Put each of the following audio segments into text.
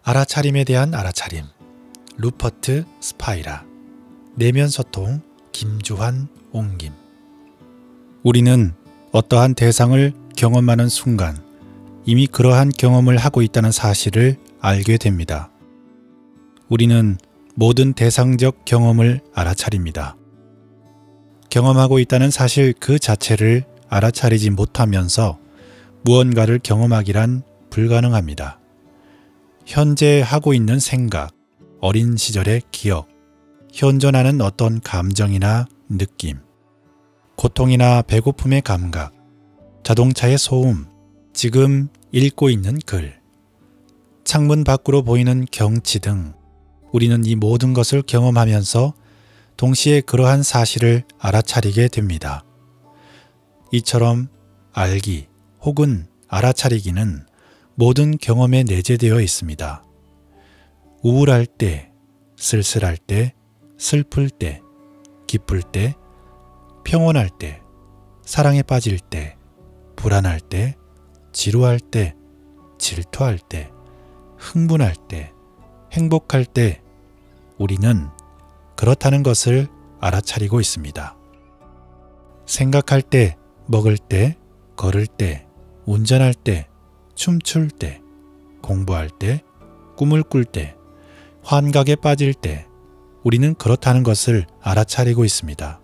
알아차림에 대한 알아차림, 루퍼트 스파이라, 내면소통, 김주환, 옹김. 우리는 어떠한 대상을 경험하는 순간 이미 그러한 경험을 하고 있다는 사실을 알게 됩니다. 우리는 모든 대상적 경험을 알아차립니다. 경험하고 있다는 사실 그 자체를 알아차리지 못하면서 무언가를 경험하기란 불가능합니다. 현재 하고 있는 생각, 어린 시절의 기억, 현존하는 어떤 감정이나 느낌, 고통이나 배고픔의 감각, 자동차의 소음, 지금 읽고 있는 글, 창문 밖으로 보이는 경치 등 우리는 이 모든 것을 경험하면서 동시에 그러한 사실을 알아차리게 됩니다. 이처럼 알기 혹은 알아차리기는 모든 경험에 내재되어 있습니다. 우울할 때, 쓸쓸할 때, 슬플 때, 기쁠 때, 평온할 때, 사랑에 빠질 때, 불안할 때, 지루할 때, 질투할 때, 흥분할 때, 행복할 때 우리는 그렇다는 것을 알아차리고 있습니다. 생각할 때, 먹을 때, 걸을 때, 운전할 때, 춤출 때, 공부할 때, 꿈을 꿀 때, 환각에 빠질 때 우리는 그렇다는 것을 알아차리고 있습니다.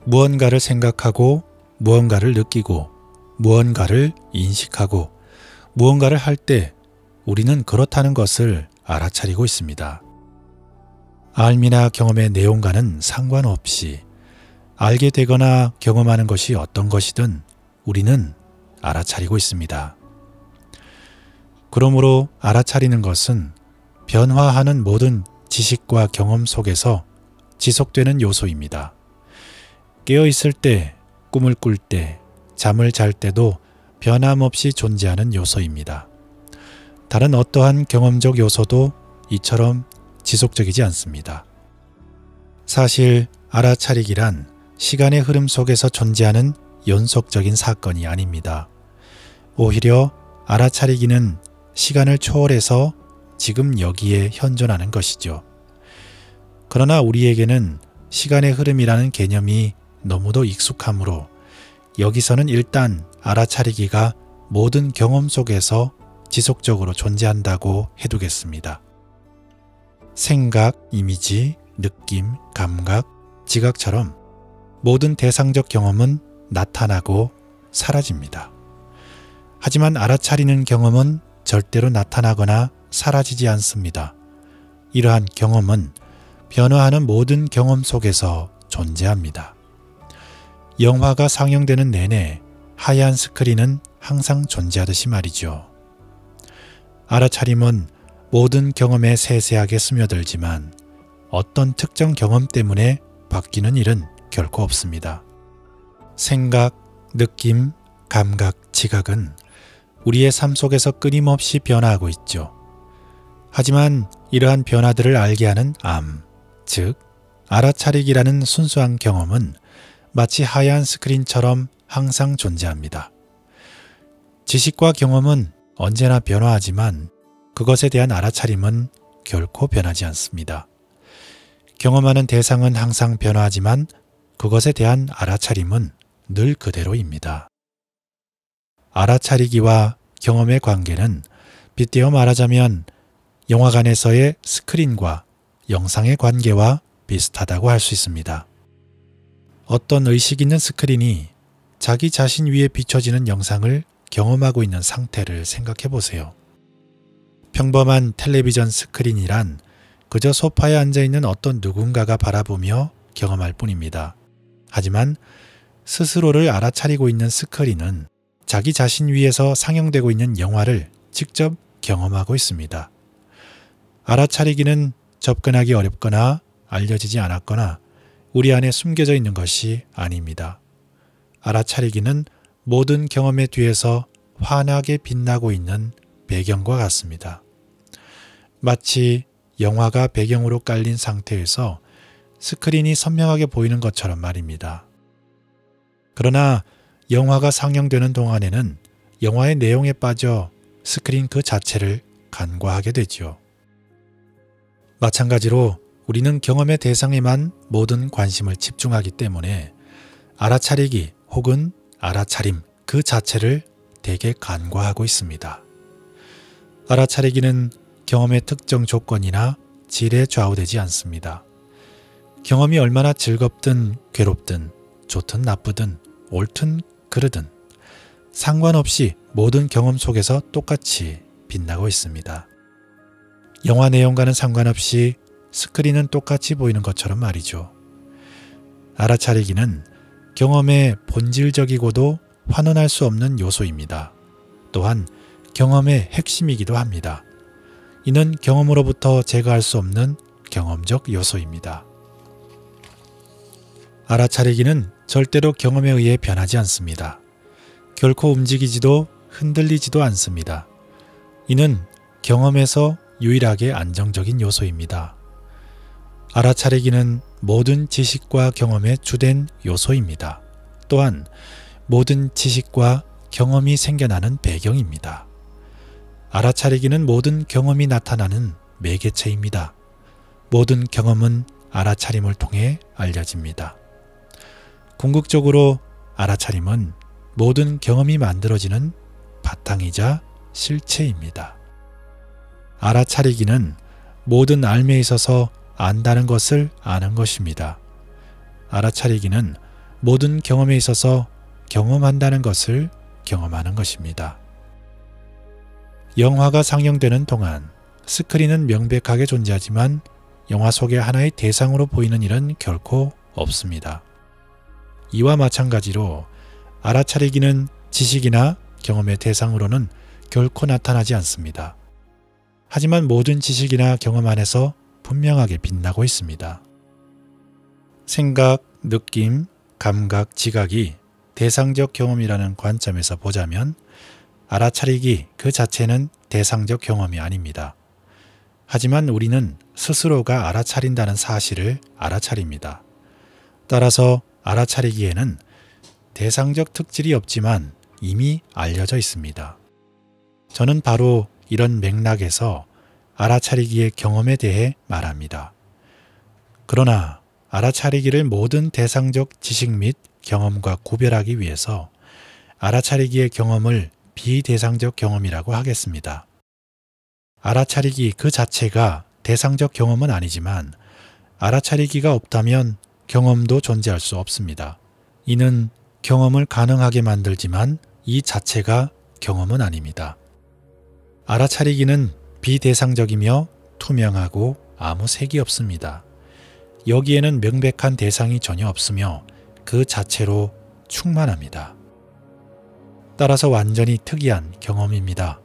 무언가를 생각하고 무언가를 느끼고 무언가를 인식하고 무언가를 할 때 우리는 그렇다는 것을 알아차리고 있습니다. 알미나 경험의 내용과는 상관없이 알게 되거나 경험하는 것이 어떤 것이든 우리는 알아차리고 있습니다. 그러므로 알아차리는 것은 변화하는 모든 지식과 경험 속에서 지속되는 요소입니다. 깨어있을 때, 꿈을 꿀 때, 잠을 잘 때도 변함없이 존재하는 요소입니다. 다른 어떠한 경험적 요소도 이처럼 지속적이지 않습니다. 사실 알아차리기란 시간의 흐름 속에서 존재하는 연속적인 사건이 아닙니다. 오히려 알아차리기는 시간을 초월해서 지금 여기에 현존하는 것이죠. 그러나 우리에게는 시간의 흐름이라는 개념이 너무도 익숙하므로 여기서는 일단 알아차리기가 모든 경험 속에서 지속적으로 존재한다고 해두겠습니다. 생각, 이미지, 느낌, 감각, 지각처럼 모든 대상적 경험은 나타나고 사라집니다. 하지만 알아차리는 경험은 절대로 나타나거나 사라지지 않습니다. 이러한 경험은 변화하는 모든 경험 속에서 존재합니다. 영화가 상영되는 내내 하얀 스크린은 항상 존재하듯이 말이죠. 알아차림은 모든 경험에 세세하게 스며들지만 어떤 특정 경험 때문에 바뀌는 일은 결코 없습니다. 생각, 느낌, 감각, 지각은 우리의 삶 속에서 끊임없이 변화하고 있죠. 하지만 이러한 변화들을 알게 하는 암, 즉 알아차리기라는 순수한 경험은 마치 하얀 스크린처럼 항상 존재합니다. 지식과 경험은 언제나 변화하지만 그것에 대한 알아차림은 결코 변하지 않습니다. 경험하는 대상은 항상 변화하지만 그것에 대한 알아차림은 늘 그대로입니다. 알아차리기와 경험의 관계는 빗대어 말하자면 영화관에서의 스크린과 영상의 관계와 비슷하다고 할 수 있습니다. 어떤 의식 있는 스크린이 자기 자신 위에 비춰지는 영상을 경험하고 있는 상태를 생각해 보세요. 평범한 텔레비전 스크린이란 그저 소파에 앉아있는 어떤 누군가가 바라보며 경험할 뿐입니다. 하지만 스스로를 알아차리고 있는 스크린은 자기 자신 위에서 상영되고 있는 영화를 직접 경험하고 있습니다. 알아차리기는 접근하기 어렵거나 알려지지 않았거나 우리 안에 숨겨져 있는 것이 아닙니다. 알아차리기는 모든 경험의 뒤에서 환하게 빛나고 있는 배경과 같습니다. 마치 영화가 배경으로 깔린 상태에서 스크린이 선명하게 보이는 것처럼 말입니다. 그러나 영화가 상영되는 동안에는 영화의 내용에 빠져 스크린 그 자체를 간과하게 되지요. 마찬가지로 우리는 경험의 대상에만 모든 관심을 집중하기 때문에 알아차리기 혹은 알아차림 그 자체를 대개 간과하고 있습니다. 알아차리기는 경험의 특정 조건이나 질에 좌우되지 않습니다. 경험이 얼마나 즐겁든 괴롭든 좋든 나쁘든 옳든 그르든 상관없이 모든 경험 속에서 똑같이 빛나고 있습니다. 영화 내용과는 상관없이 스크린은 똑같이 보이는 것처럼 말이죠. 알아차리기는 경험의 본질적이고도 환원할 수 없는 요소입니다. 또한 경험의 핵심이기도 합니다. 이는 경험으로부터 제거할 수 없는 경험적 요소입니다. 알아차리기는 절대로 경험에 의해 변하지 않습니다. 결코 움직이지도 흔들리지도 않습니다. 이는 경험에서 유일하게 안정적인 요소입니다. 알아차리기는 모든 지식과 경험의 주된 요소입니다. 또한 모든 지식과 경험이 생겨나는 배경입니다. 알아차리기는 모든 경험이 나타나는 매개체입니다. 모든 경험은 알아차림을 통해 알려집니다. 궁극적으로 알아차림은 모든 경험이 만들어지는 바탕이자 실체입니다. 알아차리기는 모든 알매에 있어서 안다는 것을 아는 것입니다. 알아차리기는 모든 경험에 있어서 경험한다는 것을 경험하는 것입니다. 영화가 상영되는 동안 스크린은 명백하게 존재하지만 영화 속의 하나의 대상으로 보이는 일은 결코 없습니다. 이와 마찬가지로 알아차리기는 지식이나 경험의 대상으로는 결코 나타나지 않습니다. 하지만 모든 지식이나 경험 안에서 분명하게 빛나고 있습니다. 생각, 느낌, 감각, 지각이 대상적 경험이라는 관점에서 보자면 알아차리기 그 자체는 대상적 경험이 아닙니다. 하지만 우리는 스스로가 알아차린다는 사실을 알아차립니다. 따라서 알아차리기에는 대상적 특질이 없지만 이미 알려져 있습니다. 저는 바로 이런 맥락에서 알아차리기의 경험에 대해 말합니다. 그러나 알아차리기를 모든 대상적 지식 및 경험과 구별하기 위해서 알아차리기의 경험을 비대상적 경험이라고 하겠습니다. 알아차리기 그 자체가 대상적 경험은 아니지만 알아차리기가 없다면 경험도 존재할 수 없습니다. 이는 경험을 가능하게 만들지만 이 자체가 경험은 아닙니다. 알아차리기는 비대상적이며 투명하고 아무 색이 없습니다. 여기에는 명백한 대상이 전혀 없으며 그 자체로 충만합니다. 따라서 완전히 특이한 경험입니다.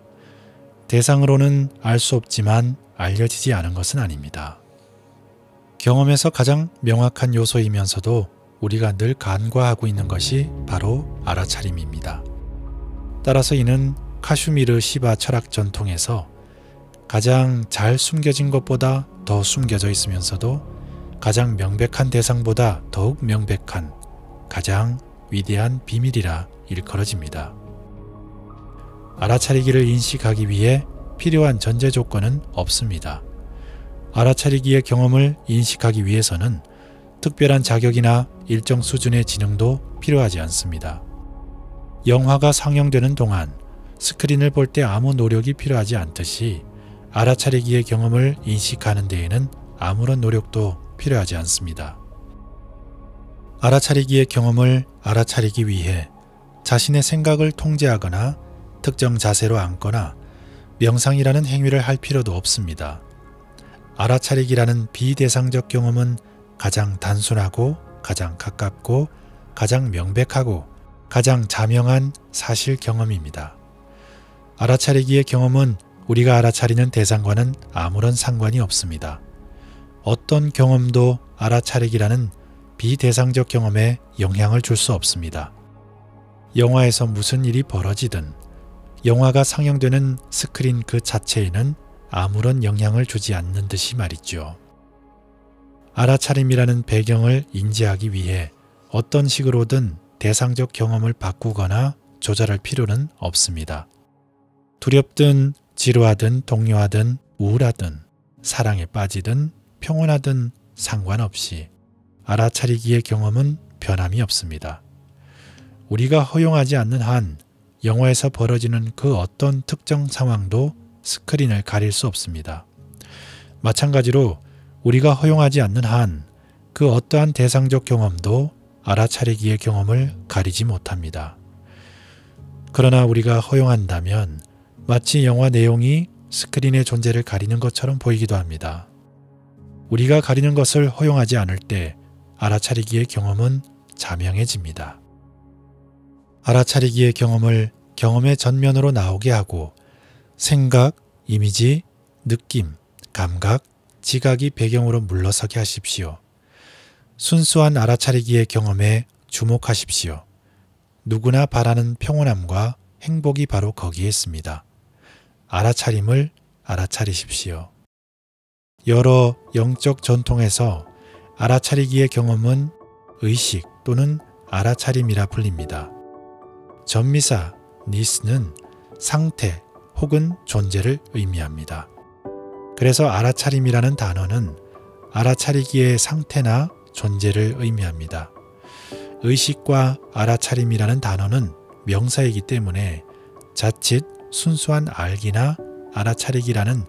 대상으로는 알 수 없지만 알려지지 않은 것은 아닙니다. 경험에서 가장 명확한 요소이면서도 우리가 늘 간과하고 있는 것이 바로 알아차림입니다. 따라서 이는 카슈미르 시바 철학 전통에서 가장 잘 숨겨진 것보다 더 숨겨져 있으면서도 가장 명백한 대상보다 더욱 명백한 가장 위대한 비밀이라 일컬어집니다. 알아차리기를 인식하기 위해 필요한 전제 조건은 없습니다. 알아차리기의 경험을 인식하기 위해서는 특별한 자격이나 일정 수준의 지능도 필요하지 않습니다. 영화가 상영되는 동안 스크린을 볼 때 아무 노력이 필요하지 않듯이 알아차리기의 경험을 인식하는 데에는 아무런 노력도 필요하지 않습니다. 알아차리기의 경험을 알아차리기 위해 자신의 생각을 통제하거나 특정 자세로 앉거나 명상이라는 행위를 할 필요도 없습니다. 알아차리기라는 비대상적 경험은 가장 단순하고 가장 가깝고 가장 명백하고 가장 자명한 사실 경험입니다. 알아차리기의 경험은 우리가 알아차리는 대상과는 아무런 상관이 없습니다. 어떤 경험도 알아차리기라는 비대상적 경험에 영향을 줄 수 없습니다. 영화에서 무슨 일이 벌어지든 영화가 상영되는 스크린 그 자체에는 아무런 영향을 주지 않는 듯이 말이죠. 알아차림이라는 배경을 인지하기 위해 어떤 식으로든 대상적 경험을 바꾸거나 조절할 필요는 없습니다. 두렵든 지루하든 동요하든 우울하든 사랑에 빠지든 평온하든 상관없이 알아차리기의 경험은 변함이 없습니다. 우리가 허용하지 않는 한 영화에서 벌어지는 그 어떤 특정 상황도 스크린을 가릴 수 없습니다. 마찬가지로 우리가 허용하지 않는 한 그 어떠한 대상적 경험도 알아차리기의 경험을 가리지 못합니다. 그러나 우리가 허용한다면 마치 영화 내용이 스크린의 존재를 가리는 것처럼 보이기도 합니다. 우리가 가리는 것을 허용하지 않을 때 알아차리기의 경험은 자명해집니다. 알아차리기의 경험을 경험의 전면으로 나오게 하고 생각, 이미지, 느낌, 감각, 지각이 배경으로 물러서게 하십시오. 순수한 알아차리기의 경험에 주목하십시오. 누구나 바라는 평온함과 행복이 바로 거기에 있습니다. 알아차림을 알아차리십시오. 여러 영적 전통에서 알아차리기의 경험은 의식 또는 알아차림이라 불립니다. 전미사 니스는 상태 혹은 존재를 의미합니다. 그래서 알아차림이라는 단어는 알아차리기의 상태나 존재를 의미합니다. 의식과 알아차림이라는 단어는 명사이기 때문에 자칫 순수한 알기나 알아차리기라는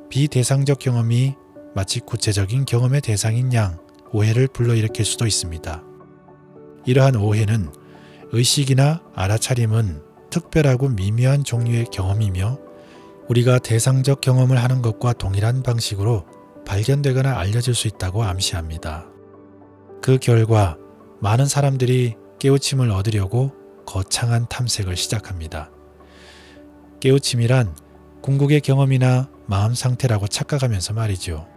비대상적 경험이 마치 구체적인 경험의 대상인 양 오해를 불러일으킬 수도 있습니다. 이러한 오해는 의식이나 알아차림은 특별하고 미묘한 종류의 경험이며 우리가 대상적 경험을 하는 것과 동일한 방식으로 발견되거나 알려질 수 있다고 암시합니다. 그 결과 많은 사람들이 깨우침을 얻으려고 거창한 탐색을 시작합니다. 깨우침이란 궁극의 경험이나 마음 상태라고 착각하면서 말이죠.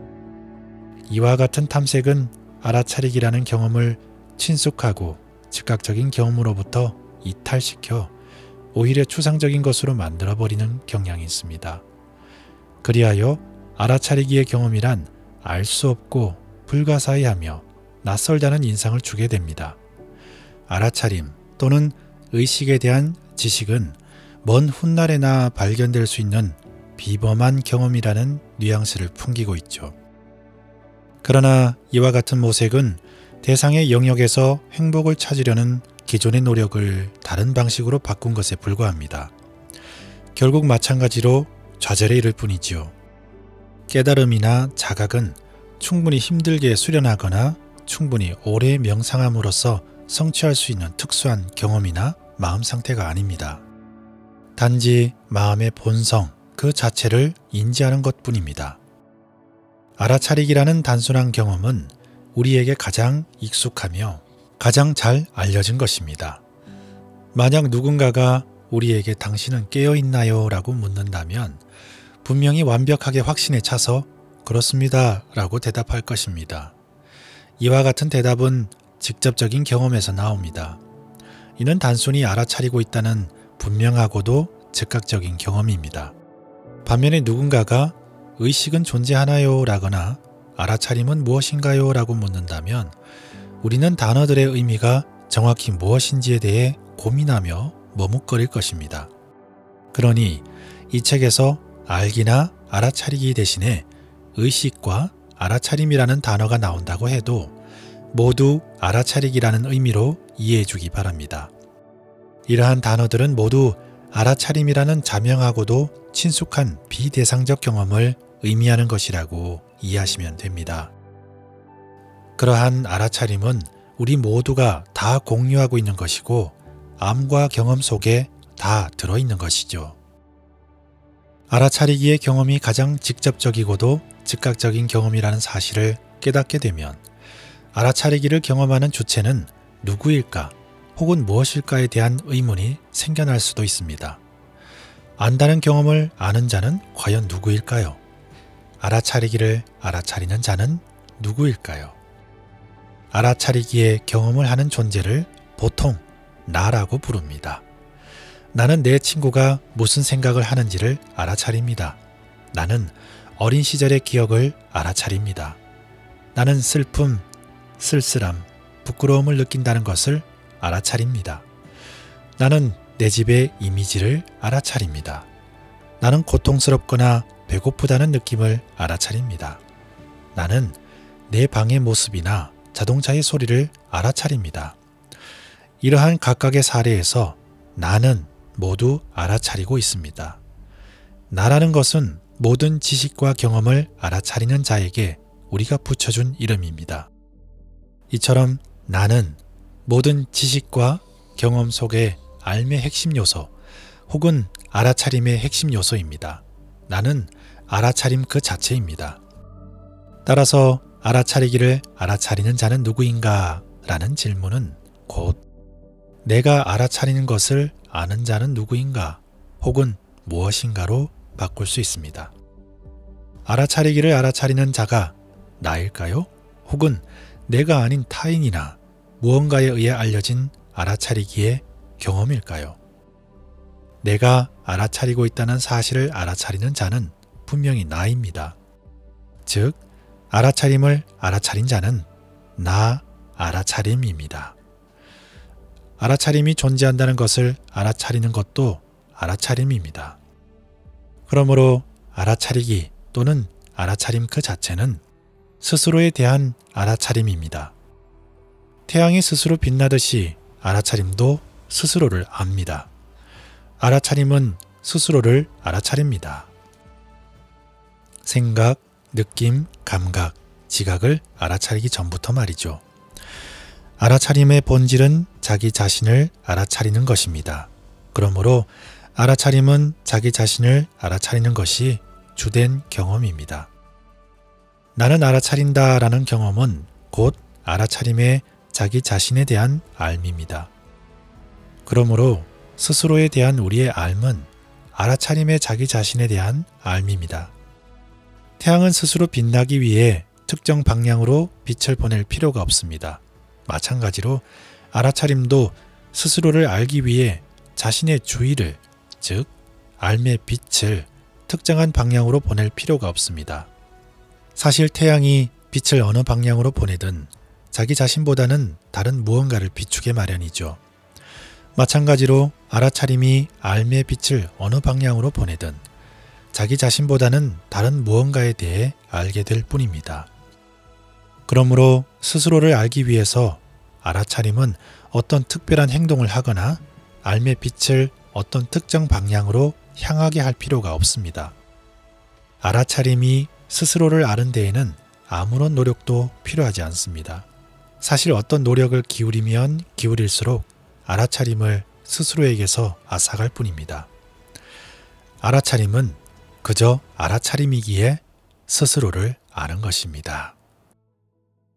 이와 같은 탐색은 알아차리기라는 경험을 친숙하고 즉각적인 경험으로부터 이탈시켜 오히려 추상적인 것으로 만들어버리는 경향이 있습니다. 그리하여 알아차리기의 경험이란 알 수 없고 불가사의하며 낯설다는 인상을 주게 됩니다. 알아차림 또는 의식에 대한 지식은 먼 훗날에나 발견될 수 있는 비범한 경험이라는 뉘앙스를 풍기고 있죠. 그러나 이와 같은 모색은 대상의 영역에서 행복을 찾으려는 기존의 노력을 다른 방식으로 바꾼 것에 불과합니다. 결국 마찬가지로 좌절에 이를 뿐이지요. 깨달음이나 자각은 충분히 힘들게 수련하거나 충분히 오래 명상함으로써 성취할 수 있는 특수한 경험이나 마음 상태가 아닙니다. 단지 마음의 본성 그 자체를 인지하는 것뿐입니다. 알아차리기라는 단순한 경험은 우리에게 가장 익숙하며 가장 잘 알려진 것입니다. 만약 누군가가 우리에게 당신은 깨어있나요? 라고 묻는다면 분명히 완벽하게 확신에 차서 그렇습니다 라고 대답할 것입니다. 이와 같은 대답은 직접적인 경험에서 나옵니다. 이는 단순히 알아차리고 있다는 분명하고도 즉각적인 경험입니다. 반면에 누군가가 의식은 존재하나요? 라거나 알아차림은 무엇인가요? 라고 묻는다면 우리는 단어들의 의미가 정확히 무엇인지에 대해 고민하며 머뭇거릴 것입니다. 그러니 이 책에서 알기나 알아차리기 대신에 의식과 알아차림이라는 단어가 나온다고 해도 모두 알아차리기라는 의미로 이해해 주기 바랍니다. 이러한 단어들은 모두 알아차림이라는 자명하고도 친숙한 비대상적 경험을 의미하는 것이라고 이해하시면 됩니다. 그러한 알아차림은 우리 모두가 다 공유하고 있는 것이고 암과 경험 속에 다 들어있는 것이죠. 알아차리기의 경험이 가장 직접적이고도 즉각적인 경험이라는 사실을 깨닫게 되면 알아차리기를 경험하는 주체는 누구일까 혹은 무엇일까에 대한 의문이 생겨날 수도 있습니다. 안다는 경험을 아는 자는 과연 누구일까요? 알아차리기를 알아차리는 자는 누구일까요? 알아차리기의 경험을 하는 존재를 보통 나라고 부릅니다. 나는 내 친구가 무슨 생각을 하는지를 알아차립니다. 나는 어린 시절의 기억을 알아차립니다. 나는 슬픔, 쓸쓸함, 부끄러움을 느낀다는 것을 알아차립니다. 나는 내 집의 이미지를 알아차립니다. 나는 고통스럽거나 배고프다는 느낌을 알아차립니다. 나는 내 방의 모습이나 자동차의 소리를 알아차립니다. 이러한 각각의 사례에서 나는 모두 알아차리고 있습니다. 나라는 것은 모든 지식과 경험을 알아차리는 자에게 우리가 붙여준 이름입니다. 이처럼 나는 모든 지식과 경험 속의 알의 핵심 요소 혹은 알아차림의 핵심 요소입니다. 나는 알아차림 그 자체입니다. 따라서 알아차리기를 알아차리는 자는 누구인가? 라는 질문은 곧 내가 알아차리는 것을 아는 자는 누구인가? 혹은 무엇인가로 바꿀 수 있습니다. 알아차리기를 알아차리는 자가 나일까요? 혹은 내가 아닌 타인이나 무언가에 의해 알려진 알아차리기의 경험일까요? 내가 알아차리고 있다는 사실을 알아차리는 자는 분명히 나입니다. 즉, 알아차림을 알아차린 자는 나 알아차림입니다. 알아차림이 존재한다는 것을 알아차리는 것도 알아차림입니다. 그러므로 알아차리기 또는 알아차림 그 자체는 스스로에 대한 알아차림입니다. 태양이 스스로 빛나듯이 알아차림도 스스로를 압니다. 알아차림은 스스로를 알아차립니다. 생각, 느낌, 감각, 지각을 알아차리기 전부터 말이죠. 알아차림의 본질은 자기 자신을 알아차리는 것입니다. 그러므로 알아차림은 자기 자신을 알아차리는 것이 주된 경험입니다. 나는 알아차린다 라는 경험은 곧 알아차림의 자기 자신에 대한 알미입니다. 그러므로 스스로에 대한 우리의 알은 알아차림의 자기 자신에 대한 알미입니다. 태양은 스스로 빛나기 위해 특정 방향으로 빛을 보낼 필요가 없습니다. 마찬가지로 알아차림도 스스로를 알기 위해 자신의 주의를, 즉 알의 빛을 특정한 방향으로 보낼 필요가 없습니다. 사실 태양이 빛을 어느 방향으로 보내든 자기 자신보다는 다른 무언가를 비추게 마련이죠. 마찬가지로 알아차림이 알의 빛을 어느 방향으로 보내든 자기 자신보다는 다른 무언가에 대해 알게 될 뿐입니다. 그러므로 스스로를 알기 위해서 알아차림은 어떤 특별한 행동을 하거나 알의 빛을 어떤 특정 방향으로 향하게 할 필요가 없습니다. 알아차림이 스스로를 아는 데에는 아무런 노력도 필요하지 않습니다. 사실 어떤 노력을 기울이면 기울일수록 알아차림을 스스로에게서 앗아갈 뿐입니다. 알아차림은 그저 알아차림이기에 스스로를 아는 것입니다.